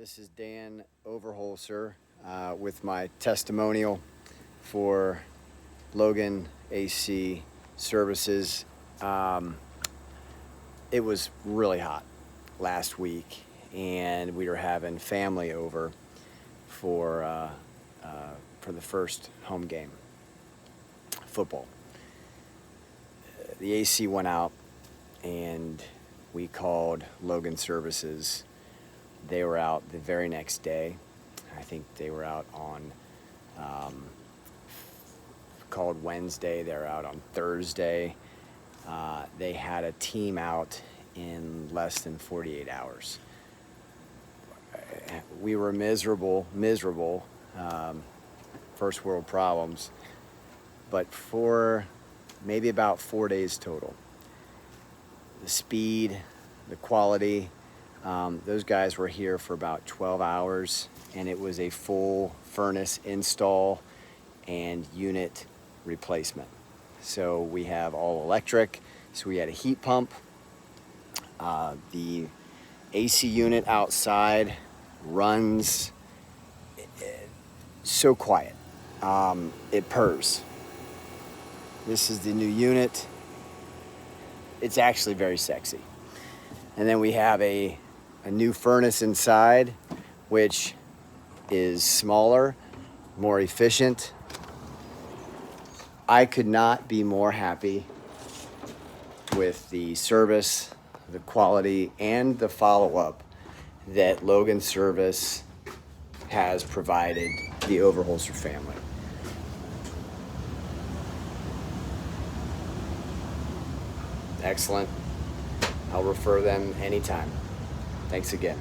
This is Dan Overholser with my testimonial for Logan AC Services. It was really hot last week, and we were having family over for the first home game, football. The AC went out, and we called Logan Services. They were out the very next day. I think they were out on, called Wednesday, they were out on Thursday. They had a team out in less than 48 hours. We were miserable, first world problems, but for maybe about 4 days total. The speed, the quality, those guys were here for about 12 hours, and it was a full furnace install and unit replacement. So we have all electric, so we had a heat pump. The AC unit outside runs so quiet. It purrs. This is the new unit. It's actually very sexy. And then we have a new furnace inside, which is smaller, more efficient. I could not be more happy with the service, the quality, and the follow-up that Logan Service has provided the Overholser family. Excellent. I'll refer them anytime. Thanks again.